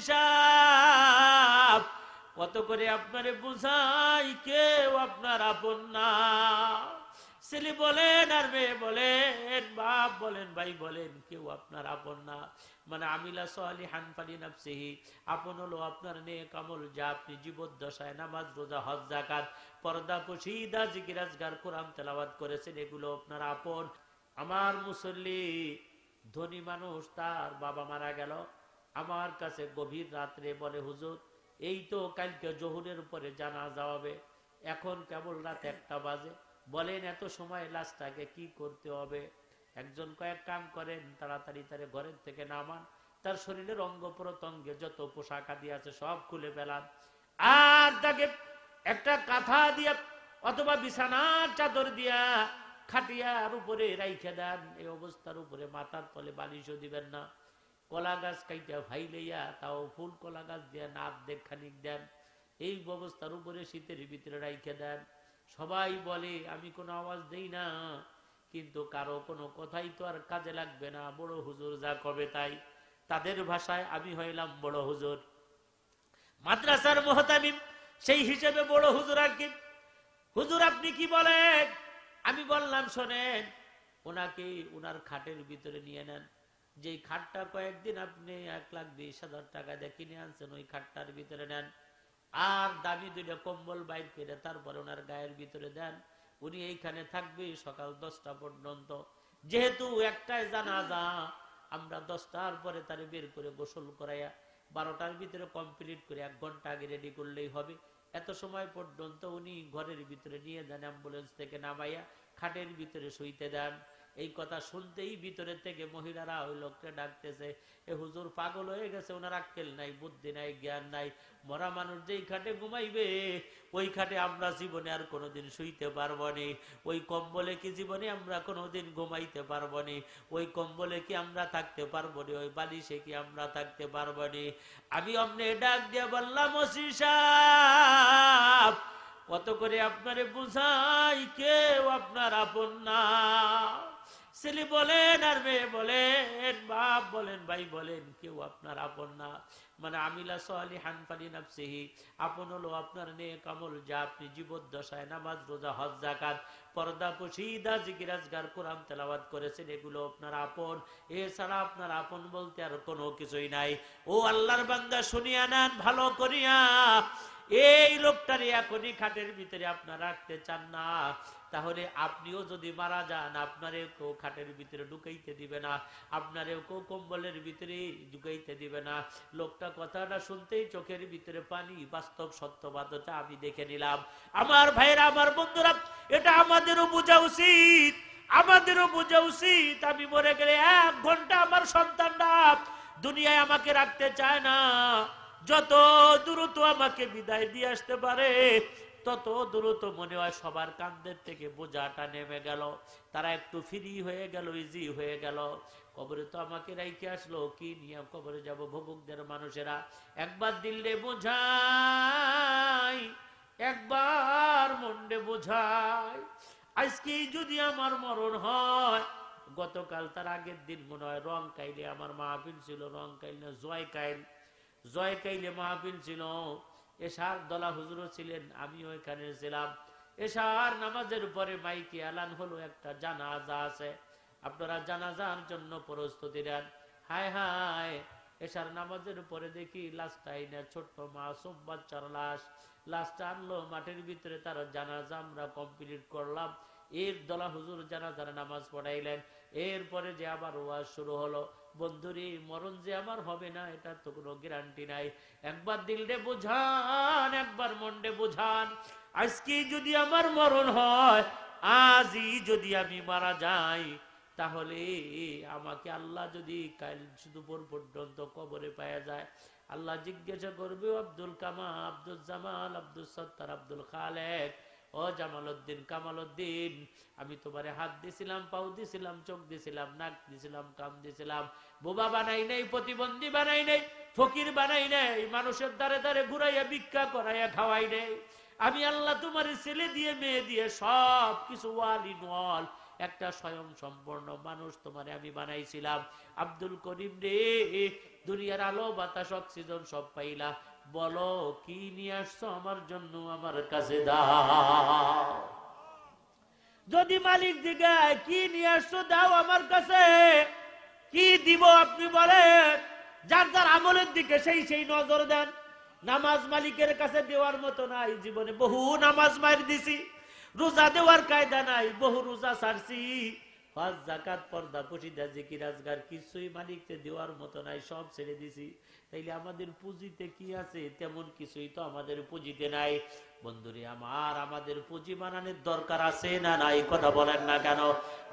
সাহেব, কত করে আপনারে বুঝাই, কেউ আপনার আপন না। ছেলে বলেন আর মেয়ে বলেন, বাপ বলেন, ভাই বলেন, কেউ আপনার আপন না। মানে আমিলা সালিহান ফালিনাফসিহি, আপন হলো আপনার নেক আমল, যা আপনি জীবদ্দশায় নামাজ, রোজা, হজ, যাকাত, পর্দা, পশিদা, জিকির, আজকার, কোরআন তেলাওয়াত করেছেন, এগুলো আপনার আপন। আমার মুসল্লি ধনী মানুষ, তার বাবা মারা গেল, আমার কাছে গভীর রাত্রে বলে, হুজুর এই তো কালকে জোহরের উপরে জানাজা হবে, এখন কেবল রাত 1টা বাজে, বলেন এত সময় লাশটাকে কি করতে হবে? একজন কয়েক কাম করেন, তাড়াতাড়ি তারে ঘরের থেকে নামান, তার শরীরের অঙ্গ প্রত্যঙ্গে যত পোশাক আদি আছে সব খুলে ফেলান, আর তাকে একটা কাঁথা দিয়া অথবা বিছানার চাদর দিয়া খাটিয়ার উপরে রাইখে দেন। এই অবস্থার উপরে মাথার তলে বালিশও দিবেন না। কলা গাছ কাইটা ভাইলেইয়া, তাও ফুল কলা গাছ দিয়া নাপ দেখ খানিক দেন। এই অবস্থার উপরে শীতের ভিতরে রাইখে দেন। সবাই বলে আমি কোনো আওয়াজ দেই না, কিন্তু কারো কোনো কথাই তো আর কাজে লাগবে না, বড় হুজুর যা কবে তাই। তাদের ভাষায় আমি হইলাম বড় হুজুর, মাদ্রাসার মুহতামিম, সেই হিসেবে বড় হুজুর। আর কি হুজুর আপনি কি বলেন? আমি বললাম শোনেন, ওনাকে ওনার খাটের ভিতরে নিয়ে নেন, যেই খাটটা কয়েকদিন আপনি 1,20,000 টাকা দিয়ে কিনে আনছেন, ওই খাটটার ভিতরে নেন, আর দামি 2টা কম্বল বাইর করে তারপরে ওনার গায়ের ভিতরে দেন। উনি এইখানে থাকবে সকাল 10টা পর্যন্ত। যেহেতু একটাই জানাজা, আমরা 10টার পরে তারে বের করে গোসল করাইয়া 12টার ভিতরে কমপ্লিট করে 1 ঘন্টা আগে রেডি করলেই হবে। এত সময় পর্যন্ত উনি ঘরের ভিতরে নিয়ে যান, অ্যাম্বুলেন্স থেকে নামাইয়া খাটের ভিতরে শুইতে দেন। এই কথা শুনতেই ভিতরে থেকে মহিলারা ওই লোককে ডাকতেছে, এ হুজুর পাগল হয়ে গেছে, ওনার আক্কেল নাই, বুদ্ধি নাই, জ্ঞান নাই। মরা মানুষ যেই খাটে ঘুমাইবে, ওই খাটে আমরা জীবনে আর কোনোদিন শুইতে পারবো নি। ওই কম্বলে কি জীবনে আমরা কোনোদিন ঘুমাইতে পারবো নি? ওই কম্বলে কি আমরা থাকতে পারবো নি? ওই বালিশে কি আমরা থাকতে পারবো নি? আমি অমনে ডাক দিয়ে বললাম, ওসি সাহেব, কত করে আপনারে বুঝাই, কেউ আপনার আপন না। ছেলে বলেন আর মেয়ে বলেন, বাপ বলেন, ভাই বলেন, কেউ আপনার আপন না। মানে আমিলা সালিহান ফালিনাফসিহি, আপন হলো আপনার নেক আমল, যা আপনি জীবদ্দশায় নামাজ, রোজা, হজ, যাকাত, পর্দা, পশিদা, জিকির, আজকার, কোরআন তেলাওয়াত করেছেন, এগুলো আপনার আপন। এছাড়া আপনার আপন বলতে আর কোনো কিছুই নাই। ও আল্লাহর বান্দা, শুনিয়া নেন ভালো করিয়া, এই লোকটারে এখনই খাটের ভিতরে আপনার রাখতে চান না, তাহলে আপনিও যদি মারা যান, আপনারেও কেউ খাটের ভিতরে ঢুকাইতে দিবে না, আপনারেও কেউ কম্বলের ভিতরে ঢুকাইতে দিবে না। লোকটা কথাটা শুনতেই চোখের ভিতরে পানি, বাস্তব সত্যবাদটা আমি দেখে নিলাম। আমার ভাইরা, আমার বন্ধুরা, এটা আমাদেরও বোঝা উচিত, আমাদেরও বোঝা উচিত। আমি মরে গেলে 1 ঘন্টা আমার সন্তানরা দুনিয়ায় আমাকে রাখতে চায় না। যত দ্রুত আমাকে বিদায় দিয়ে আসতে পারে, তত দ্রুত মনে হয় সবার কাঁধের থেকে বোঝাটা নেমে গেল, তারা একটু ফ্রি হয়ে গেল, ইজি হয়ে গেল। কবরে তো আমাকে রাইখে আসলো, কি নিয়ে কবরে যাব? ভবুকদের মানুষেরা একবার দিলে বোঝাই, একবার মন্ডে বোঝাই। আজকে যদি আমার মরণ হয়, গতকাল তার আগের দিন মনে হয় রং কাইলে আমার মাহফিল ছিল, রং কাইল না জয় কাইলে মাহফিল ছিল। এশার দলা হুজুরও ছিলেন, আমিও এখানে ছিলাম। এশার নামাজের পরে মাইকে এলান হলো একটা জানাজা আছে, আপনারা জানাজার জন্য প্রস্তুতি নেন। হায় হায়, এশার নামাজের পরে দেখি লাশটা আইনা ছোট্ট মাসুম বাচ্চার লাশটা আনলো মাঠের ভিতরে, তার জানাজা আমরা কমপ্লিট করলাম। এর দলা হুজুর জানাজার নামাজ পড়াইলেন। এরপরে যে আবার ওয়াজ শুরু হলো, বন্ধুরে মরণ যে আমার হবে না এটা তো কোনো গ্যারান্টি নাই। একবার দিলরে বোঝান, একবার মনরে বোঝান। আজকে যদি আমার মরণ হয়, আজই যদি আমি মারা যাই, তাহলে আমাকে আল্লাহ যদি কাল দুপুর পর্যন্ত কবরে পাওয়া যায়, আল্লাহ জিজ্ঞাসা করবে, আব্দুল কামা, আব্দুল জামাল, আব্দুল সত্তার, আব্দুল খালেক, ও জামালউদ্দিন, কামালউদ্দিন, আমি তোমারে হাত দিছিলাম, পাও দিছিলাম, চোখ দিছিলাম, নাক দিছিলাম, কান দিছিলাম, বোবা বানাই নাই, প্রতিবন্ধী বানাই নাই, ফকির বানাই নাই, মানুষের দ্বারে দ্বারে ঘুরাইয়া ভিক্ষা করাইয়া খাওয়াই নাই। আমি আল্লাহ তোমার ছেলে দিয়ে মেয়ে দিয়ে সব কিছু ওয়াল ইন ওয়াল, একটা স্বয়ং সম্পূর্ণ মানুষ তোমারে আমি বানাইছিলাম। আব্দুল করিম রে, দুনিয়ার আলো বাতাস অক্সিজেন সব পাইলা, বলো কি নিয়ে আসছো আমার জন্য, আমার কাছে দাও। যদি মালিক জিগায় কি নিয়ে আসছো দাও আমার কাছে, কি দিব আপনি বলেন। যার যার আমলের দিকে সেই নজর দেন। নামাজ মালিকের কাছে দেওয়ার মতো নাই, জীবনে বহু নামাজ মার দিছি। রোজা দেওয়ার কায়দা নাই, বহু রোজা ছাড়ছি। হজ যাকাত পর্দা পশিদা জিকির আজগার কিছুই মালিককে দেওয়ার মতো নাই, সব ছেড়ে দিছি। তাইলে আমাদের পুঁজিতে কি আছে? তেমন কিছুই তো আমাদের পুঁজিতে নাই। বন্ধুরে আমার, আমাদের পুঁজি বানানোর দরকার আছে না নাই? কথা বলেন না কেন?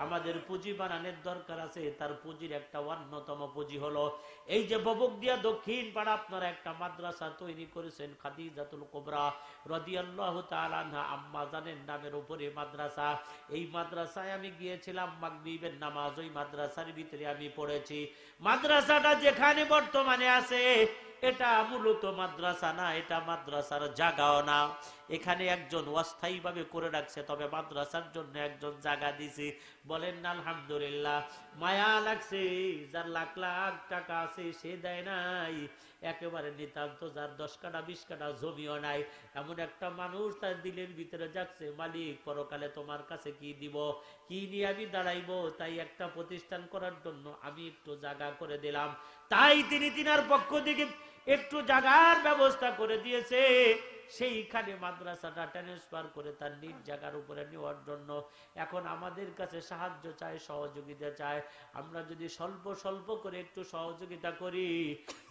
আমাদের পুঁজি বানানোর দরকার আছে। তার পুঁজির একটা অন্যতম পুঁজি হলো এই যে ববকদিয়া দক্ষিণ পাড়া আপনারা একটা মাদ্রাসা তৈরি করেছেন, খাদিজাতুল কুবরা রাদিয়াল্লাহু তাআলা আনহা আম্মা জানের নামের উপরে মাদ্রাসা। এই মাদ্রাসায় আমি গিয়েছিলাম মাগরিবের নামাজ, ওই মাদ্রাসার ভিতরে আমি পড়েছি। মাদ্রাসাটা যেখানে বর্তমানে আছে এটা মূলত মাদ্রাসা না, এটা মাদ্রাসার জায়গাও না। এখানে একজন অস্থায়ীভাবে করে রাখছে, তবে মাদ্রাসার জন্য একজন জায়গা দিছি। বলেন না আলহামদুলিল্লাহ। মায়া লাগছে, যার লাখ লাখ টাকা আছে সে দেয় নাই। একেবারে নিতান্ত যার 10 কাঠা 20 কাঠা জমিও নাই, এমন একটা মানুষ তার দিলের ভিতরে যাচ্ছে, মালিক পরকালে তোমার কাছে কি দিব, কি নিয়ে আমি দাঁড়াইবো, তাই একটা প্রতিষ্ঠান করার জন্য আমি একটু জায়গা করে দিলাম। তাই তিনি তিনার পক্ষ থেকে একটু জায়গার ব্যবস্থা করে দিয়েছে। সেইখানে মাদ্রাসাটা ট্রান্সফার করে তার নিজ জায়গার উপরে নেওয়ার জন্য এখন আমাদের কাছে সাহায্য চায়, সহযোগিতা চায়। আমরা যদি স্বল্প স্বল্প করে একটু সহযোগিতা করি,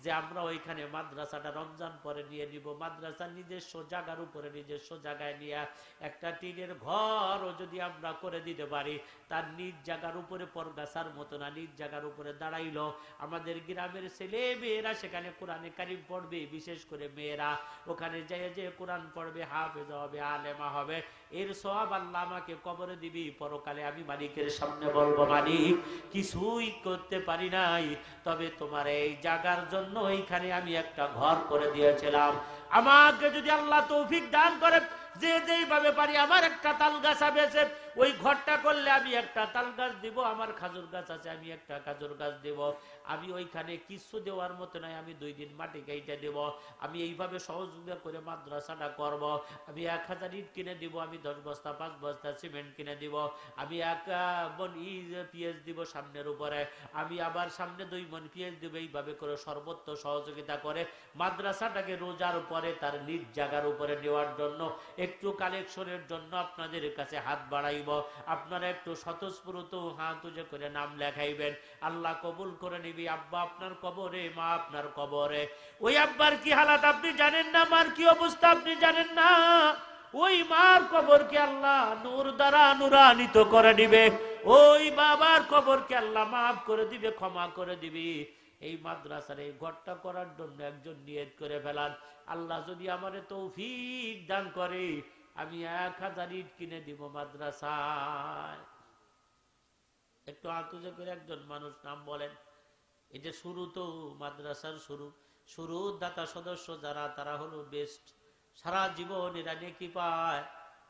যে আমরা ওইখানে মাদ্রাসাটা রমজান পরে নিয়ে নিব, মাদ্রাসার নিজস্ব জায়গার উপরে নিজস্ব জায়গায় নিয়ে একটা টিনের ঘরও যদি আমরা করে দিতে পারি, তার নিজ জায়গার উপরে পরগাছার মতো না, নিজ জায়গার উপরে দাঁড়াইলো আমাদের গ্রামের ছেলে মেয়েরা সেখানে কোরআনে কারিম পড়বে, বিশেষ করে মেয়েরা ওখানে যায় যে কোরআন পড়বে, হাফেজ হবে, আলেমা হবে। এর সওয়াব আল্লাহ আমাকে কবরে দিবি, পরকালে আমি মালিকের সামনে বলবো, মালিক কিছুই করতে পারি নাই, তবে তোমার এই জায়গার জন্য এইখানে আমি একটা ঘর করে দিয়েছিলাম। আমাকে যদি আল্লাহ তৌফিক দান করে, যে যেইভাবে পারি আমার একটা তাল গাছ আছে, ওই ঘরটা করলে আমি একটা তাল গাছ দিব, আমার খাজুর গাছ আছে আমি একটা খাজুর গাছ দেব। আমি ওইখানে কিছু দেওয়ার মতো নাই, আমি 2 দিন মাটি গাইতে দেব। আমি এইভাবে সহযোগিতা করে মাদ্রাসাটা করব। আমি 1000 ইট কিনে দিব, আমি 10 বস্তা 5 বস্তা সিমেন্ট কিনে দিব, আমি 1 মণ পিএস দিব সামনের উপরে, আমি আবার সামনে 2 মণ পিএস দিব। এইভাবে করে সর্বত্র সহযোগিতা করে মাদ্রাসাটাকে রোজার পরে তার নিজ জায়গার উপরে নেওয়ার জন্য একটু কালেকশনের জন্য আপনাদের কাছে হাত বাড়াইব। আপনারা একটু স্বতঃস্ফূর্ত হাত উঁচু করে নাম লেখাইবেন, আল্লাহ কবুল করে নিবি। আব্বা আপনার কবরে, মা আপনার কবরে। ওই আব্বার কি হালাত আপনি জানেন না, মার কি অবস্থা আপনি জানেন না। ওই মার কবরকে আল্লাহ নূর দ্বারা নূরান্বিত করে দিবে, ওই বাবার কবরকে আল্লাহ মাফ করে দিবে, ক্ষমা করে দিবি। এই মাদ্রাসার এই ঘরটা করার জন্য একজন নিয়ত করে ফেলান, আল্লাহ যদি আমারে তৌফিক দান করে আমি 1000 ইট কিনে দিব মাদ্রাসায়। একটু আতুজে করে একজন মানুষ নাম বলেন। এটা শুরু তো মাদ্রাসার শুরু দাতা সদস্য যারা, তারা হলো বেস্ট। সারা জীবন এরা নেকি পায়,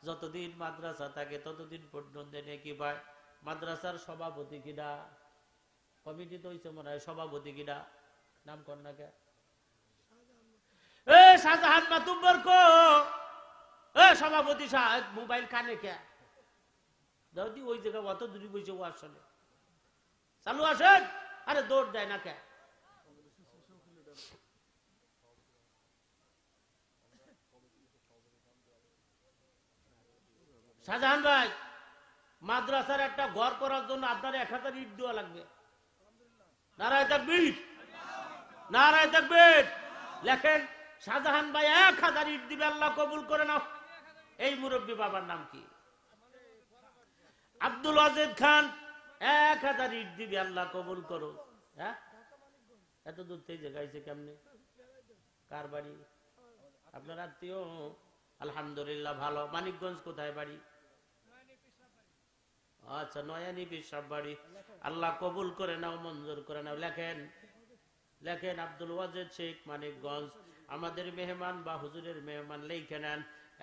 যতদিন মাদ্রাসা থাকে ততদিন পর্যন্ত নেকি পায়। মাদ্রাসার সভাপতি কিনা, কমিটি তো হইছে মনে হয়, সভাপতি কিনা নাম কর না কে? শাহজাহান মাতুব্বর কো সভাপতি সাহেব মোবাইল কানে কে দাদি, ওই জায়গায় অত দূরে বসে ও আসলে চালু আসেন, আরে দৌড় দেয় না কে? শাহজাহান ভাই, মাদ্রাসার একটা ঘর করার জন্য আপনার 1000 ইট দেওয়া লাগবে। নারায়ে তাকবীর, নারায়ে তাকবীর। লেখেন শাহজাহান ভাই 1000 ইট দিবে, আল্লাহ কবুল করে নাও। এই মুরব্বী বাবার নাম কি? আব্দুল ওয়াজেদ খান। 1000 ইট দিবে, আল্লাহ কবুল করো। হ্যাঁ, এত দূর থেকে গাইছে কেমনে? কার বাড়ি? আপনার আত্মীয়? আলহামদুলিল্লাহ ভালো। মানিকগঞ্জ কোথায় বাড়ি? আচ্ছা, নয়ানি পিসাব বাড়ি। আল্লাহ কবুল করে নাও, মঞ্জুর করে নাও। লেখেন লেখেন আব্দুল ওয়াজেদ শেখ, মানিকগঞ্জ। আমাদের মেহমান বা হুজুরের মেহমান, লিখে নেন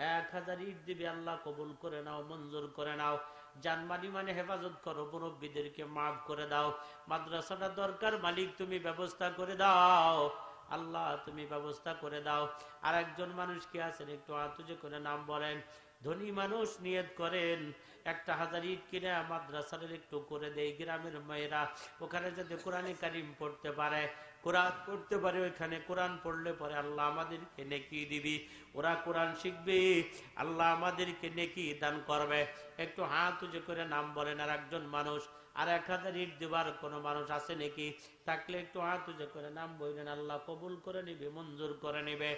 1000 ইট দিবে, আল্লাহ কবুল করে নাও, মঞ্জুর করে নাও। জানমানি মানে হেফাজত করো, মুরব্বীদেরকে মাফ করে দাও, মাদ্রাসাটা দরকার মালিক তুমি ব্যবস্থা করে দাও, আল্লাহ তুমি ব্যবস্থা করে দাও। আর একজন মানুষ কি আছেন একটু আতুজে করে নাম বলেন। ধনী মানুষ নিয়ত করেন 1000 ইট কিনে মাদ্রাসার একটু করে দেয়, গ্রামের মেয়েরা ওখানে যাতে কোরআনে কারিম পড়তে পারে, কোরআন পড়তে পারে, ওইখানে কোরআন পড়লে পরে আল্লাহ আমাদেরকে নেকি দিবি, ওরা কোরআন শিখবে, আল্লাহ আমাদেরকে নেকি দান করবে। একটু হাত উঁচু করে নাম বলেন। আর একজন মানুষ আর 1000 ইট দেবার কোনো মানুষ আছে নাকি? থাকলে একটু হাত উঁচু করে নাম বললেন, আল্লাহ কবুল করে নিবে, মঞ্জুর করে নিবে।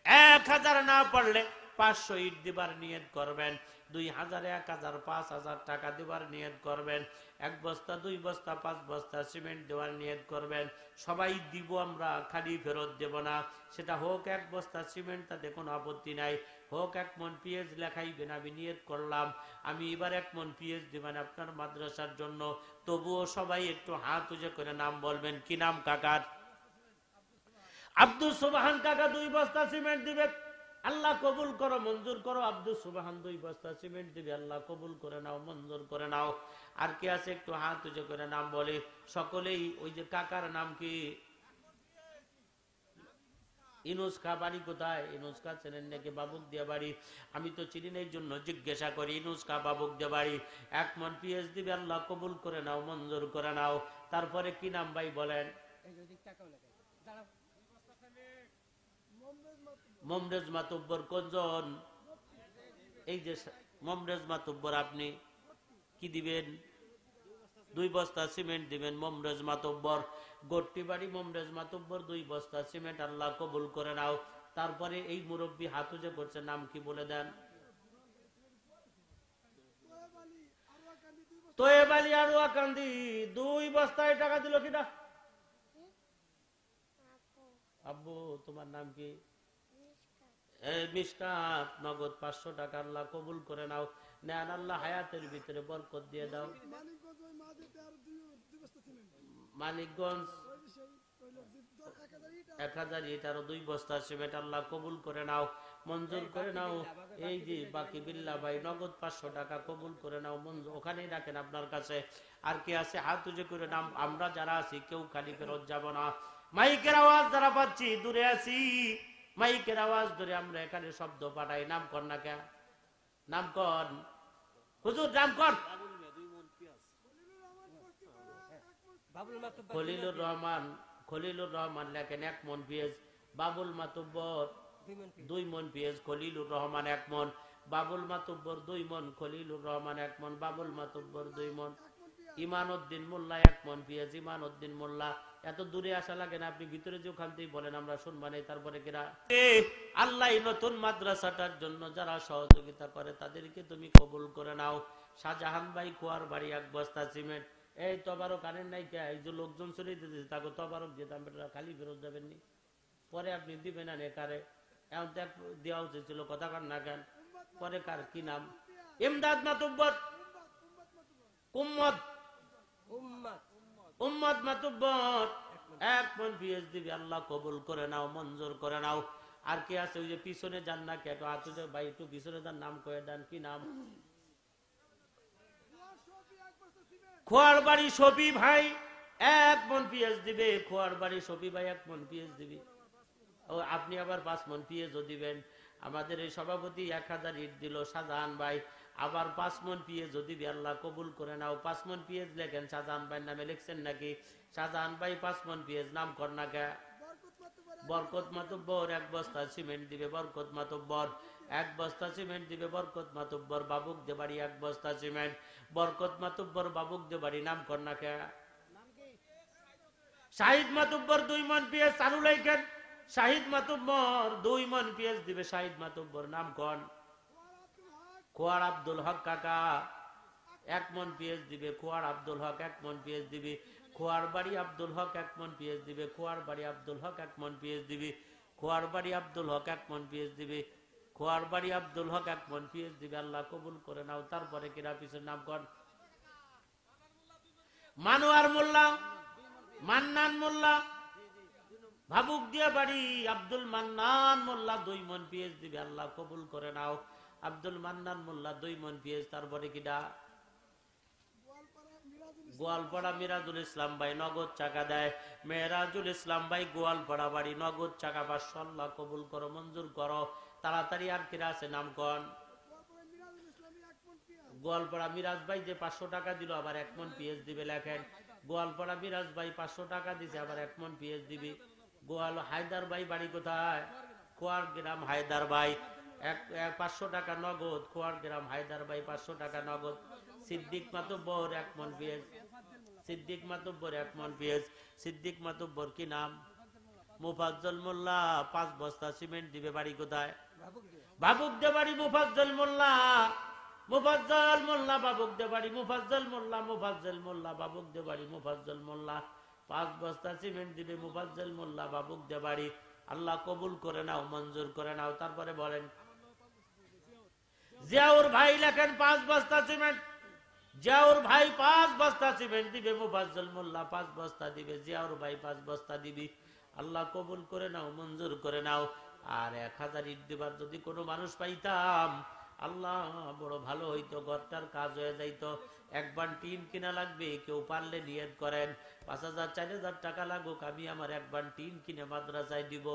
1000 না পারলে 500 ইট দিবার নিয়ত করবেন, 2000, 1000, 5000 টাকা দিবার নিয়ত করবেন, 1 বস্তা 2 বস্তা 5 বস্তা সিমেন্ট দেওয়ার নিয়ত করবেন। সবাই দিব আমরা, খালি ফেরত দেব না। সেটা হোক 1 বস্তা সিমেন্ট, তাতে কোনো আপত্তি নাই, হোক 1 মন পেঁয়াজ লেখাইবেন, আমি নিয়ত করলাম আমি এবার 1 মন পেঁয়াজ দিবেন আপনার মাদ্রাসার জন্য। তবুও সবাই একটু হাত উঁচু করে নাম বলবেন। কি নাম কাকার? আব্দুল সুবহান কাকা 2 বস্তা সিমেন্ট দিবে, আল্লাহ কবুল করো, মঞ্জুর করো। আব্দুল সুবহান 2 বস্তা সিমেন্ট দিবে, আল্লাহ কবুল করে নাও, মঞ্জুর করে নাও। আর কি আছে একটু হাত উঁচু করে নাম বলে সকলেই। ওই যে কাকার নাম কি? ইনুস খা। বাড়ি কোথায়? ইনুস খা চেনেন নাকি? বাবুক দিয়া বাড়ি। আমি তো চিনি না, এই জন্য জিজ্ঞাসা করি। ইনুস খা, বাবুক দিয়া বাড়ি। 1 মন পেঁয়াজ দিবে, আল্লাহ কবুল করে নাও, মঞ্জুর করে নাও। তারপরে কি নাম ভাই বলেন? মমরেজ মাতুব্বর। কোনজন? এই যে মমরেজ মাতুব্বর। আপনি কি দিবেন? 2 বস্তা সিমেন্ট দিবেন মমরেজ মাতুব্বর। গোট্টি বাড়ি মমরেজ মাতুব্বর 2 বস্তা সিমেন্ট, আল্লাহ কবুল করে নাও। তারপরে এই মুরব্বী হাত উঁচু করছে, নাম কি বলে দেন? তোয়েব আলী আরুয়া কান্দি 2 বস্তায় টাকা দিল কিনা? আব্বু তোমার নাম কি? মিশকাত। নগদ 500 টাকা, আল্লাহ কবুল করে নাও। নেন, আল্লাহ হায়াতের ভিতরে বরকত দিয়ে দাও। মানিকগঞ্জ 1000 ইট আর 2 বস্তা সিমেন্ট, আল্লাহ কবুল করে নাও, মঞ্জুর করে নাও। এই যে বাকি বিল্লাহ ভাই নগদ 500 টাকা কবুল করে নাও, মঞ্জুর ওখানেই রাখেন আপনার কাছে। আর কি আছে হাত উঁচু করে নাম। আমরা যারা আছি কেউ খালি ফেরত যাব না। মাইকের আওয়াজ যারা পাচ্ছি, দূরে আছি, মাইকের আওয়াজ ধরে আমরা এখানে শব্দ পাঠাই। নাম কর না কে? নাম কর হুজুর, নাম কর। খলিলুর রহমান। খলিলুর রহমান লেখেন 1 মন পেঁয়াজ। বাবুল মাতুব্বর 2 মন পেঁয়াজ, খলিলুর রহমান 1 মন, বাবুল মাতুব্বর 2 মন, খলিলুর রহমান 1 মন, বাবুল মাতুব্বর 2 মন। ইমানউদ্দিন মোল্লা 1 মন পেঁয়াজ, ইমানউদ্দিন মোল্লা। এত দূরে আসা লাগে না, আপনি ভিতরে যে ওখান থেকে বলেন, আমরা শুনবানি। তারপরে কিরা আল্লাহ নতুন মাদ্রাসাটার জন্য যারা সহযোগিতা করে তাদেরকে তুমি কবুল করে নাও। শাহজাহান ভাই কুয়ার বাড়ি 1 বস্তা সিমেন্ট। এই তবারক আনেন নাই কে? এই যে লোকজন চলে দিতেছে তাকে তবারক দিতাম, খালি ফেরত যাবেননি, পরে আপনি দিবেন না কারে? এমন দেওয়া উচিত ছিল, কথা কার না কেন? পরে কার কি নাম? ইমদাদ মাতুব্বর। উম্মত উম্মত মাতুব্বর 1 মন পেঁয়াজ দিবি, আল্লাহ কবুল করে নাও, মঞ্জুর করে নাও। আর কি আছে? ওই যে পিছনে যান না কে? আতুজে ভাই একটু পিছনে যান, নাম কয়ে দেন। কি নাম? খোয়ার বাড়ি সবি ভাই 1 মন পেঁয়াজ দিবে। খোয়ার বাড়ি সবি ভাই 1 মন পেঁয়াজ দিবি। ও আপনি আবার 5 মন পেঁয়াজও দিবেন। আমাদের এই সভাপতি 1000 ইট দিল, শাহজাহান ভাই আবার 5 মন পেঁয়াজও দিবি, আল্লাহ কবুল করে নাও। 5 মন পেঁয়াজ লেখেন, শাহজাহান ভাই নামে লিখছেন নাকি? শাহজাহান ভাই 5 মন পেঁয়াজ। নাম কর না কে? বরকত মাতুব্বর 1 বস্তা সিমেন্ট দিবে, বরকত মাতুব্বর 1 বস্তা সিমেন্ট দিবে, বরকত মাতুব্বর। বাবুক দে বাড়ি 1 বস্তা সিমেন্ট, বরকত মাতুব্বর, বাবুক দে বাড়ি। নাম কর না কে? শাহিদ মাতুব্বর 2 মন পেঁয়াজ, চালু লাইকেন। শাহিদ মাতুব্বর 2 মন পেঁয়াজ দিবে, শাহিদ মাতুব্বর। নাম কন? খোয়ার আব্দুল হক কাকা 1 মন পেঁয়াজ দিবে, খোয়ার আব্দুল হক 1 মন পেঁয়াজ দিবি। খোয়ার বাড়ি আব্দুল হক 1 মন পেঁয়াজ দিবে, খোয়ার বাড়ি আব্দুল হক 1 মন পেঁয়াজ দিবি। খোয়ার বাড়ি আব্দুল হক 1 মন পেঁয়াজ দিবি, খোয়ার বাড়ি আব্দুল হক 1 মন পেঁয়াজ দিবে, আল্লাহ কবুল করে নাও। তারপরে কিরা পিছনের নাম কর? মানোয়ার মোল্লা, মান্নান মোল্লা, ভাবুক দিয়া বাড়ি আব্দুল মান্নান মোল্লা 2 মন পেঁয়াজ দিবে, আল্লাহ কবুল করে নাও। আব্দুল মান্নান মোল্লা 2 মন পেঁয়াজ। তারপরে কিডা? গোয়ালপাড়া মিরাজুল ইসলাম ভাই নগদ টাকা দেয়। মেহরাজুল ইসলাম ভাই গোয়ালপাড়া বাড়ি নগদ টাকা 500, আল্লাহ কবুল করো, মঞ্জুর করো। তাড়াতাড়ি আর কিরা আছে নামগণ? গোয়ালপাড়া মিরাজ ভাই যে 500 টাকা দিল আবার 1 মণ পেঁয়াজ দিবে, লেখেন। গোয়ালপাড়া মিরাজ ভাই 500 টাকা দিছে, আবার 1 মণ পেঁয়াজ দিবি। গোয়াল হায়দার ভাই বাড়ি কোথায়? খোয়ার গ্রাম হায়দার ভাই 500 টাকা নগদ। খোয়ার গ্রাম হায়দার ভাই 500 টাকা নগদ। সিদ্দিক মাতব্বর 1 মণ পেঁয়াজ। সিদ্দিক মাতব্বর 1 মণ পেঁয়াজ। সিদ্দিক মাতব্বর কি নাম? মুফাজ্জল মোল্লা 5 বস্তা সিমেন্ট দিবে। বাড়ি কোথায়? ভাবুক দে বাড়ি। মুফাজ্জল মোল্লা, মুফাজ্জল মোল্লা বাবুক দে বাড়ি। মুফাজ্জল মোল্লা, মুফাজ্জল মোল্লা বাবুক দে বাড়ি। মুফাজ্জল মোল্লা 5 বস্তা সিমেন্ট দিবে। মুফাজ্জল মোল্লা বাবুক দে বাড়ি। আল্লাহ কবুল করে নাও, মঞ্জুর করে নাও। তারপরে বলেন জিয়াউর ভাই লেখেন 5 বস্তা সিমেন্ট। জিয়াউর ভাই 5 বস্তা সিমেন্ট দিবে। মুফাজ্জল মোল্লা 5 বস্তা দিবে। জিয়াউর ভাই 5 বস্তা দিবি। আল্লাহ কবুল করে নাও, মঞ্জুর করে নাও। আর 1000 ইট দিবার যদি কোনো মানুষ পাইতাম, আল্লাহ বড় ভালো হইতো, ঘরটার কাজ হয়ে যাইতো। 1 বান টিন কিনা লাগবে, কেউ পারলে নিয়ত করেন 5000 4000 টাকা লাগুক, আমি আমার 1 বান টিন কিনে মাদ্রাসায় দিব।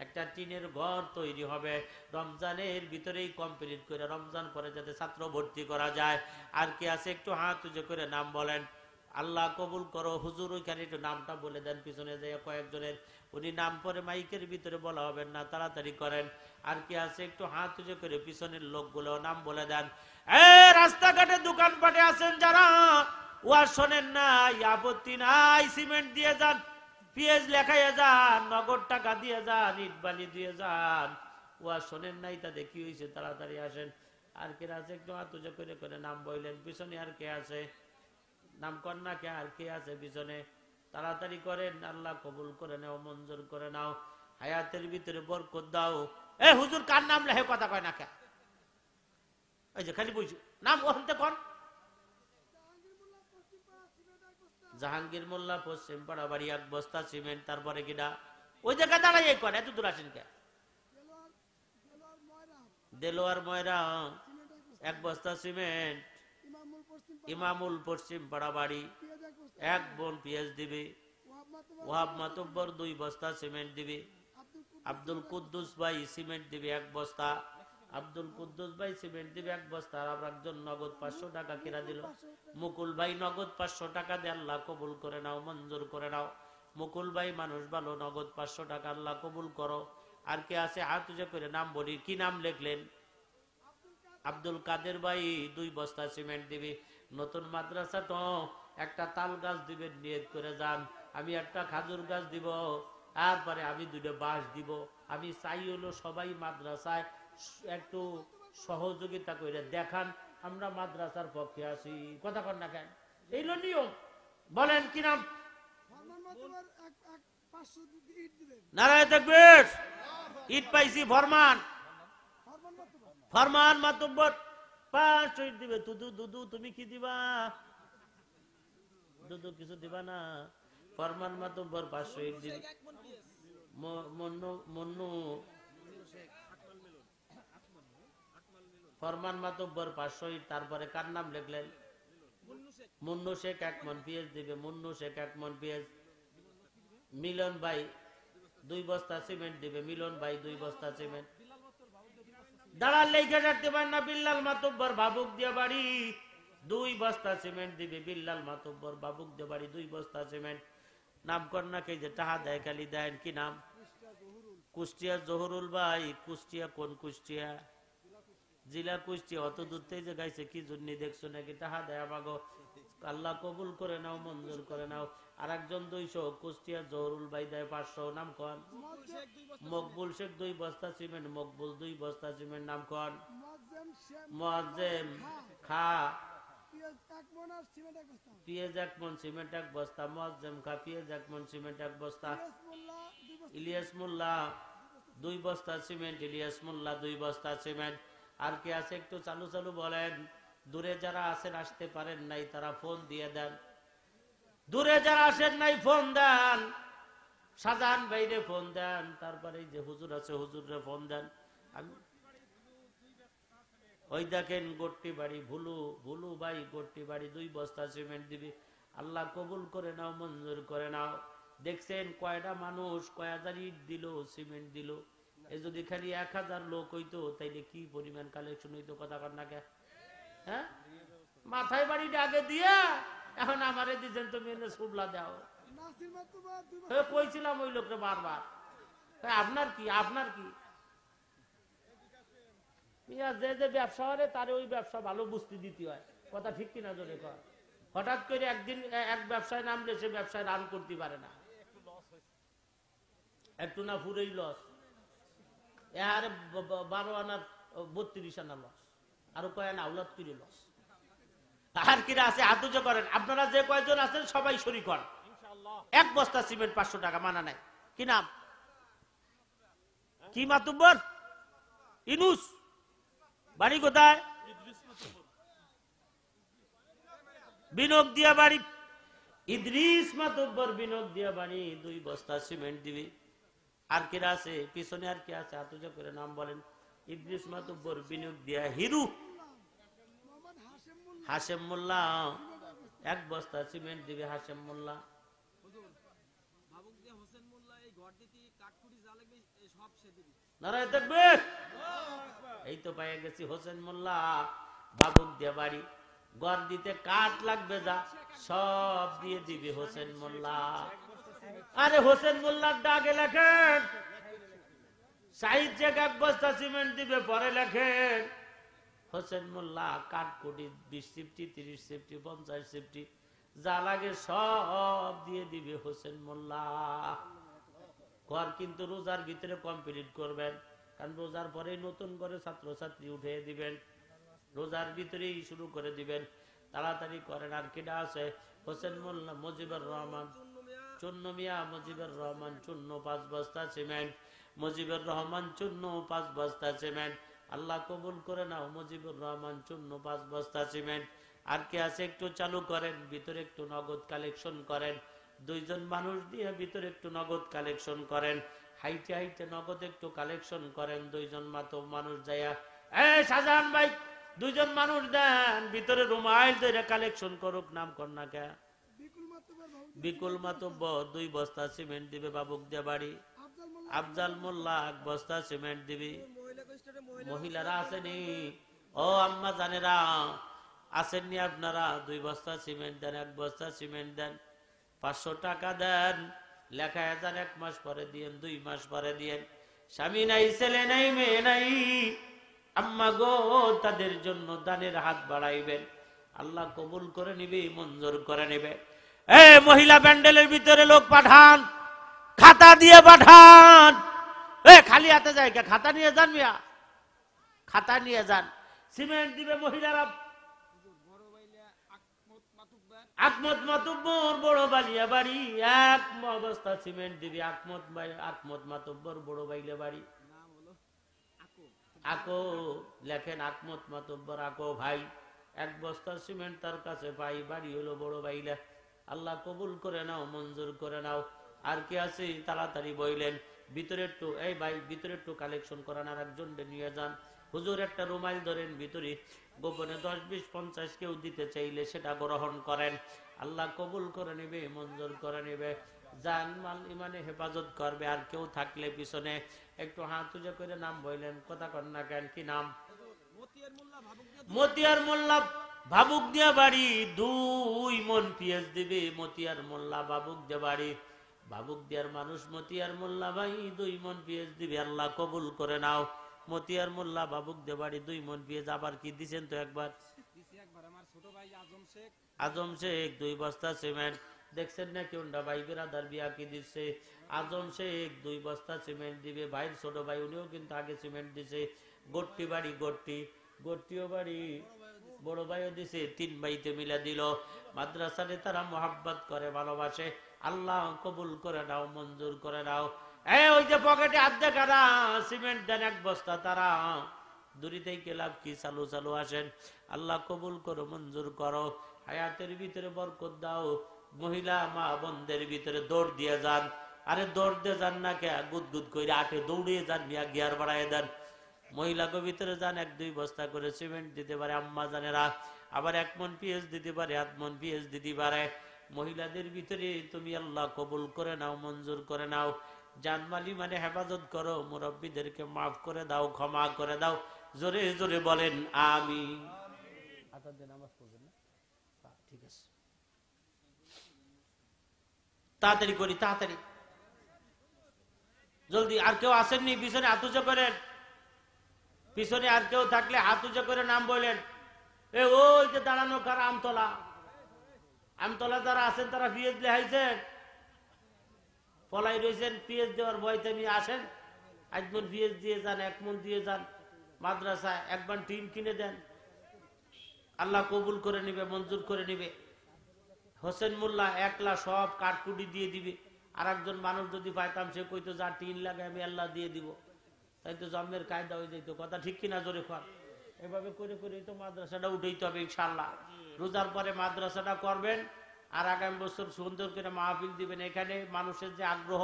একটা টিনের ঘর তৈরি হবে, রমজানের ভিতরেই কমপ্লিট করে রমজান পরে যাতে ছাত্র ভর্তি করা যায়। আর কি আছে একটু হাত উঁচু করে নাম বলেন। আল্লাহ কবুল করো। হুজুর ওইখানে একটু নামটা বলে দেন, পিছনে যে কয়েকজনের। উনি নাম পরে মাইকের ভিতরে বলা হবে না, তাড়াতাড়ি করেন। আর কি আছে একটু হাত উঁচু করে পিছনের লোকগুলো নাম বলে দেন। রাস্তাঘাটে দোকানপাটে আছেন যারা, ওয়া শোনেন নাই, আপত্তি নাই, সিমেন্ট দিয়ে যান, পেঁয়াজ লেখাইয়া যান, নগদ টাকা দিয়ে যান, ইট বালি দিয়ে যান। ওয়া শোনেন নাই, তাদের কি হয়েছে? তাড়াতাড়ি আসেন। আর কে আছে একটু হাত উঁচু করে করে নাম বললেন। পিছনে আর কে আছে? নাম কন্যা কে? আর কে আছে পিছনে? তাড়াতাড়ি করেন। আল্লাহ কবুল করে নাও, মঞ্জুর করে নাও, হায়াতের ভিতরে বরকত দাও। হুজুর কার নাম লেখে কথা কয় না কে? এই যে খালি বুঝু নাম ওখানে কোন? জাহাঙ্গীর মোল্লা পশ্চিম পাড়া বাড়ি 1 বস্তা সিমেন্ট। তারপরে কিনা ওই জায়গায় দাঁড়াই কর, এত দূর আসেন কে? দেলোয়ার ময়রা 1 বস্তা সিমেন্ট। ইমামুল পশ্চিম পাড়া বাড়ি 1 বন পেঁয়াজ দিবি। ওয়াহাব মাতব্বর 2 বস্তা সিমেন্ট দিবি। আব্দুল কুদ্দুস ভাই সিমেন্ট দিবি 1 বস্তা। আব্দুল কুদ্দুস ভাই সিমেন্ট দিবে 1 বস্তা। আর একজন নগদ 500 টাকা কিনা দিল। মুকুল ভাই নগদ 500 টাকা দিয়ে আল্লাহ কবুল করে নাও, মঞ্জুর করে নাও। মুকুল ভাই মানুষ ভালো, নগদ 500 টাকা আল্লাহ কবুল করো। আর কে আছে হাত উঁচু করে নাম বলি। কি নাম লিখলেন? আব্দুল কাদের ভাই 2 বস্তা সিমেন্ট দিবি। নতুন মাদ্রাসা তো একটা তাল গাছ দিবেন, নিয়ত করে যান। আমি একটা খাজুর গাছ দিব, তারপরে আমি 2টা বাঁশ দিব। আমি চাই হলো সবাই মাদ্রাসায় একটু সহযোগিতা করে দেখান, আমরা মাদ্রাসার পক্ষে আছি। কথা কন না কেন? এই হলো নিয়ম। বলেন কি নাম? নারায়ে তাকবীর। ইট পাইছি ফরমান। ফরমান মাতব্বর 500 ইট দিবে। দুদু তুমি কি দিবা? দুদু কিছু দিবা না? ফরমান মাতব্বর 500 ইট দিবে। মন্নু ফরমান মাতব্বর 500 ইট। তারপরে কার নাম লিখলেন? মুন্নু শেখ 1 মণ পেঁয়াজ দিবে। মুন্নু শেখ 1 মণ পেঁয়াজ। মিলন ভাই 2 বস্তা সিমেন্ট দিবে। মিলন ভাই 2 বস্তা সিমেন্ট। দাঁড়াল লেখা রাখতে পারেন না। বিল্লাল মাতব্বর ভাবুক দিয়ে বাড়ি 2 বস্তা সিমেন্ট দিবে। বিল্লাল মাতব্বর ভাবুক দিয়ে বাড়ি 2 বস্তা সিমেন্ট। নাম কন্যা কে যে টাহা দেয় খালি দেন। কি নাম? কুষ্টিয়া জহুরুল ভাই। কুষ্টিয়া কোন কুষ্টিয়া? জেলা কুষ্টিয়া। অত দূর থেকে গাইছে কি জন্য দেখছো নাকি? টাহা দেয় আমাগো। আল্লাহ কবুল করে নাও, মঞ্জুর করে নাও। আর একজন 200 কুষ্টিয়া জহুরুল ভাই দেয় 500। নাম কন? মকবুল শেখ 2 বস্তা সিমেন্ট। মকবুল 2 বস্তা সিমেন্ট। নাম কন? মুআজ্জেম খা পেঁয়াজ 1 মণ সিমেন্ট 1 বস্তা। মুআজ্জেম খা পেঁয়াজ 1 মণ সিমেন্ট 1 বস্তা। ইলিয়াস মোল্লা 2 বস্তা সিমেন্ট। ইলিয়াস মোল্লা 2 বস্তা সিমেন্ট। আর কে আছে একটু চালু চালু বলেন। দূরে যারা আছেন আসতে পারেন নাই তারা ফোন দিয়ে দেন। দূরে যারা আসেন নাই ফোন দেন। শাহজাহান ভাইরে ফোন দেন। তারপরে যে হুজুর আছে হুজুরে ফোন দেন। আমি ওই দেখেন গট্টি বাড়ি ভুলু ভাই গট্টি বাড়ি 2 বস্তা সিমেন্ট দিবি। আল্লাহ কবুল করে নাও, মঞ্জুর করে নাও। দেখছেন কয়টা মানুষ কয় হাজার ইট দিল, সিমেন্ট দিল। এই যদি খালি 1000 লোক হইতো তাইলে কি পরিমাণ কালেকশন হইতো, কথা কর না কে? হ্যাঁ, মাথায় বাড়িটা আগে দিয়া এখন আমারে দিচ্ছেন তুমি এনে সুবলা দাও। কইছিলাম ওই লোকটা বারবার, আপনার কি আপনার কি যে যে ব্যবসা হয় তারে ওই ব্যবসা ভালো বুঝতে দিতে হয়, কথা ঠিক কিনা জোরে কর। হঠাৎ করে একদিন এক ব্যবসায় নামলে সে ব্যবসায় রান করতে পারে না, একটু না পুরোই লস। আর 12 আনার 32 আনা লস, আরো কয় আনা আউলাদ করে লস। আর কিরা আছে হাত উঁচু করেন, আপনারা যে কয়জন আছেন সবাই শরীক হন। এক বস্তা সিমেন্ট 500 টাকা, মানা নাই। কি নাম, কি মাতুব্বর? ইনুস, বাড়ি কোথায়? বিনোদ দিয়া বাড়ি। ইদ্রিস মাতুব্বর বিনোদ দিয়া বাড়ি 2 বস্তা সিমেন্ট দিবি। আর কিরা আছে পিছনে, আর কি আছে হাত উঁচু করে নাম বলেন। ইদ্রিস মাতুব্বর বিনোদ দিয়া হিরু হাশেম মোল্লা 1 বস্তা সিমেন্ট দিবে। হাশেম মোল্লা নারায় দেখবে, এই তো পাইয়া গেছি। হোসেন মোল্লা বাবুক দিয়া বাড়ি, ঘর দিতে কাঠ লাগবে যা সব দিয়ে দিবে হোসেন মোল্লা। আরে হোসেন মোল্লার ডাকে লেখেন সাইড চেক 1 বস্তা সিমেন্ট দিবে, পরে লেখেন হোসেন মোল্লা কাঠকুটি 20 সিফটি 30 সিফটি 50 সিফটি যা লাগে সব দিয়ে দিবে হোসেন মোল্লা। ঘর কিন্তু রোজার ভিতরে কমপ্লিট করবেন, কারণ রোজার পরে নতুন করে ছাত্রছাত্রী উঠে দিবেন, রোজার ভিতরেই শুরু করে দিবেন, তাড়াতাড়ি করেন। আর কেডা আছে? হোসেন মোল্লা, মুজিবুর রহমান চূন্য মিয়া, মুজিবুর রহমান চূন্য 5 বস্তা সিমেন্ট, মুজিবুর রহমান চূন্য 5 বস্তা সিমেন্ট। আল্লাহ কবুল করে নাও। মুজিবুর রহমান চূন্য 5 বস্তা সিমেন্ট। আর কে আছে একটু চালু করেন, ভিতরে একটু নগদ কালেকশন করেন। 2 জন মানুষ দিয়ে ভিতরে একটু নগদ কালেকশন করেন, হাইটে হাইটে নগদ একটু কালেকশন করেন। 2 জন মানুষ যাইয়া, শাহজাহান ভাই 2 জন মানুষ দেন, ভিতরে রুমাইল ধরে কালেকশন করুক। নাম কর না কে? বিকুল মাতব্য 2 বস্তা সিমেন্ট দিবে বাবুক দিয়া বাড়ি। আফজাল মোল্লা 1 বস্তা সিমেন্ট দিবি। মহিলারা আসেনি? ও আম্মা জানেরা আসেননি আপনারা? 2 বস্তা সিমেন্ট দেন, 1 বস্তা সিমেন্ট দেন, 500 টাকা দেন। লেখা যান 1 মাস পরে দিয়েন, 2 মাস পরে দিয়েন। স্বামী নাই, ছেলে নাই, মেয়ে নাই, আম্মা গো তাদের জন্য দানের হাত বাড়াইবেন। আল্লাহ কবুল করে নিবে, মঞ্জুর করে নিবে। মহিলা প্যান্ডেলের ভিতরে লোক পাঠান, খাতা দিয়ে পাঠান। খালি হাতে যায় কে? খাতা নিয়ে যান মিয়া, খাতা নিয়ে যান। সিমেন্ট দিবে মহিলারা। আকমত মাতুব্বর বড় বালিয়া বাড়ি 1 বস্তা সিমেন্ট দিবি। আকমত মাতুব্বর বড় বাইলে বাড়ি। আকো লেখেন আকমত মাতুব্বর আকো ভাই, 1 বস্তা সিমেন্ট তার কাছে পাই, বাড়ি হলো বড় বাইলে। আল্লাহ কবুল করে নাও, মঞ্জুর করে নাও। আর কি আছে তাড়াতাড়ি বইলেন। ভিতরে একটু, এই ভাই ভিতরে একটু কালেকশন করান, আর একজন নিয়ে যান। হুজুর একটা রুমাইল ধরেন, ভিতরে গোপনে 10, 20, 50 কেউ দিতে চাইলে সেটা গ্রহণ করেন। আল্লাহ কবুল করে নেবে, মঞ্জুর করে নেবে। জান মাল ইমানে হেফাজত করবে। আর কেউ থাকলে পিছনে একটু হাত উঁচু করে নাম বইলেন, কথা কন না কেন? কি নাম? মতিয়ার মোল্লা ভাবুক দিয়া বাড়ি 2 মন পিএস দিবে। মতিয়ার মোল্লা ভাবুক দিয়া বাড়ি, ভাবুক দিয়ার মানুষ মতিয়ার মোল্লা ভাই 2 মন পিএস দিবে। আল্লাহ কবুল করে নাও। মতিয়ার মোল্লা ভাবুক দিয়া বাড়ি 2 মন পিএস। আবার কি দিছেন তো? একবার আজম শেখ 2 বস্তা সিমেন্ট। দেখছেন না কেউন্ডা ভাই বিরাদার বিয়া কি দিচ্ছে? আজম শেখ 2 বস্তা সিমেন্ট দিবে। ভাইয়ের ছোট ভাই, উনিও কিন্তু আগে সিমেন্ট দিছে। গট্টি বাড়ি, গট্টিও বাড়ি, বড় ভাইও দিছে। 3 ভাইতে মিলে দিল। মাদ্রাসাতে তারা মোহাব্বত করে, ভালোবাসে। আল্লাহ কবুল করে নাও, মঞ্জুর করে নাও। ওই যে পকেটে হাত দেখারা সিমেন্ট দেন 1 বস্তা, তারা দূরিতেই লাভ কি? চালু চালু আসেন। আল্লাহ কবুল করো, মঞ্জুর করো। হায়াতের ভিতরে বরকত দাও। মহিলা মা বোনদের ভিতরে দৌড় দিয়ে যান। আরে দৌড় দিয়ে যান না কে? গুদগুদ করে আটে দৌড়িয়ে যান, মিয়া গিয়ার বাড়ায় দেন। মহিলাকে ভিতরে যান, 1-2 বস্তা করে সিমেন্ট দিতে পারে আম্মা জানেরা। আবার 1 মন পিএস দিতে পারে, 8 মন পিএস দিতে পারে। মহিলাদের ভিতরে তুমি আল্লাহ কবুল করে নাও, মঞ্জুর করে নাও। জানমালি মানে হেফাজত করো, মুরব্বীদেরকে মাফ করে দাও, ক্ষমা করে দাও। জোরে জোরে বলেন আমিন। নামাজ পড়বেন না? ঠিক আছে, তাড়াতাড়ি করি, তাড়াতাড়ি জলদি। আর কেউ আসেননি? পিছনে হাত উঁচু করেন। পিছনে আর কেউ থাকলে হাত উঁচু করে নাম বলেন। ওই যে দাঁড়ানো কার? আমতলা, আমতলা যারা আছেন তারা পিএস লেহাইছেন, পলাই রয়েছেন, পিএস দেওয়ার ভয়তে নিয়ে আসেন। একমন পিএস দিয়ে যান, একমন দিয়ে যান মাদ্রাসায়, একবার টিন কিনে দেন, আল্লাহ কবুল করে নিবে, মঞ্জুর করে নিবে। হোসেন মোল্লা একলা সব কাঠকুটি দিয়ে দিবে। আর একজন মানুষ যদি পাইতাম, সে কইতো যা টিন লাগে আমি আল্লাহ দিয়ে দিব। তাই তো জন্মের কায়দা হয়ে যেত। কথা ঠিক কিনা? জোরে কর। এভাবে করে করে তো মাদ্রাসাটা উঠেইতে হবে ইনশাল্লাহ। রোজার পরে মাদ্রাসাটা করবেন, আর আগামী বছর সুন্দর করে মাহফিল দিবেন। এখানে মানুষের যে আগ্রহ,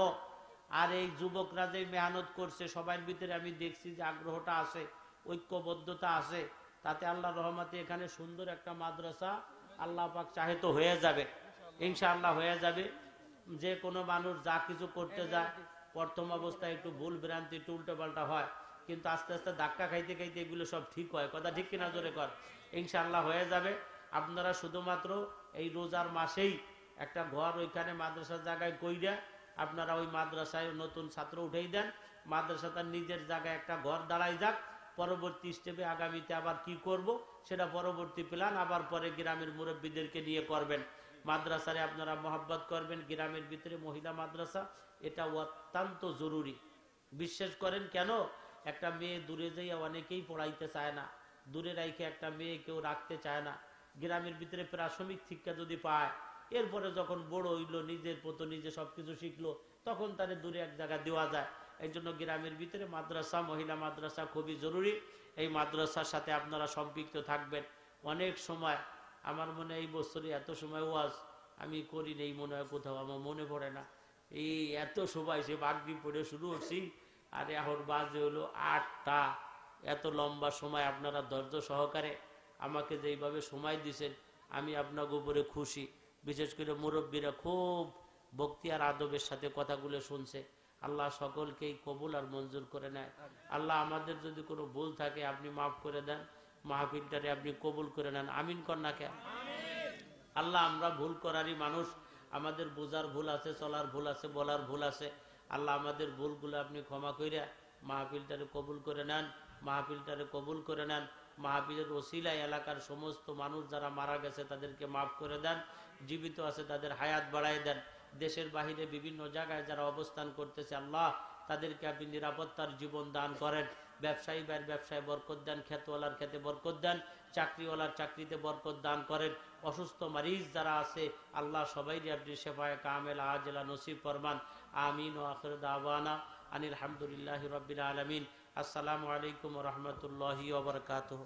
আর এই যুবকরা যে মেহনত করছে, সবার ভিতরে আমি দেখছি যে আগ্রহটা আছে, ঐক্যবদ্ধতা আছে। তাতে আল্লাহ রহমতে এখানে সুন্দর একটা মাদ্রাসা আল্লাহ পাক চাহে তো হয়ে যাবে, ইনশাআল্লাহ হয়ে যাবে। যে কোনো মানুষ যা কিছু করতে যায়, প্রথম অবস্থায় একটু ভুল ভ্রান্তি, একটু উল্টো পাল্টা হয়, কিন্তু আস্তে আস্তে ধাক্কা খাইতে খাইতে এগুলো সব ঠিক হয়। কথা ঠিক কিনা? জোরে কর। ইনশাআল্লাহ হয়ে যাবে। আপনারা শুধুমাত্র এই রোজার মাসেই একটা ঘর ওইখানে মাদ্রাসার জায়গায় কইরা আপনারা ওই মাদ্রাসায় নতুন ছাত্র উঠেই দেন। মাদ্রাসা তার নিজের জায়গায় একটা ঘর দাঁড়াই যাক। পরবর্তী স্টেপে আগামীতে আবার কি করব সেটা পরবর্তী প্ল্যান আবার পরে গ্রামের মুরব্বীদেরকে নিয়ে করবেন। মাদ্রাসারে আপনারা মহব্বত করবেন। গ্রামের ভিতরে মহিলা মাদ্রাসা এটা অত্যন্ত জরুরি। বিশ্বাস করেন কেন? একটা মেয়ে দূরে যাইয়া অনেকেই পড়াইতে চায় না, দূরে রাইখে একটা মেয়ে কেউ রাখতে চায় না। গ্রামের ভিতরে প্রাথমিক শিক্ষা যদি পায়, এরপরে যখন বড় হইলো, নিজের পতো নিজে সবকিছু শিখলো, তখন তাদের দূরে এক জায়গা দেওয়া যায়। এই জন্য গ্রামের ভিতরে মাদ্রাসা, মহিলা মাদ্রাসা খুবই জরুরি। এই মাদ্রাসার সাথে আপনারা সম্পৃক্ত থাকবেন। অনেক সময় আমার মনে এই বছরে এত সময় ওয়াজ আমি করি নেই, মনে হয় কোথাও, আমার মনে পড়ে না। এই এত সময় সে বাগদি পড়ে শুরু করছি, আর এখন বাজে হলো 8টা। এত লম্বা সময় আপনারা ধৈর্য সহকারে আমাকে যেইভাবে সময় দিয়েছেন, আমি আপনাকে উপরে খুশি। বিশেষ করে মুরব্বীরা খুব ভক্তি আর আদবের সাথে কথাগুলো শুনছে। আল্লাহ সকলকেই কবুল আর মঞ্জুর করে নেয়। আল্লাহ আমাদের যদি কোনো ভুল থাকে আপনি মাফ করে দেন, মাহফিলটারে আপনি কবুল করে নেন। আমিন কর না কে? আল্লাহ আমরা ভুল করারই মানুষ, আমাদের বোঝার ভুল আছে, চলার ভুল আছে, বলার ভুল আছে। আল্লাহ আমাদের ভুলগুলো আপনি ক্ষমা করে মাহফিলটারে কবুল করে নেন, মাহফিলটারে কবুল করে নেন। মাহফিলের ওসিলায় এলাকার সমস্ত মানুষ যারা মারা গেছে তাদেরকে মাফ করে দেন, জীবিত আছে তাদের হায়াত বাড়ায় দেন। দেশের বাহিরে বিভিন্ন জায়গায় যারা অবস্থান করতেছে, আল্লাহ তাদেরকে আপনি নিরাপত্তার জীবন দান করেন। ব্যবসায়ী ভাইয়ের ব্যবসায় বরকত দেন, ক্ষেতওয়ালার ক্ষেতে বরকত দেন, চাকরিওয়ালার চাকরিতে বরকত দান করেন। অসুস্থ মারিজ যারা আছে, আল্লাহ সবাইকে আপনি শেফায়ে কামেল আজলা নসিব ফরমান। আমিন। ওয়া আখির দাওয়ানা আনিল হামদুলিল্লাহি রাব্বিল আলামিন। আসসালামু আলাইকুম ওয়া রাহমাতুল্লাহি ওয়া বারাকাতুহু।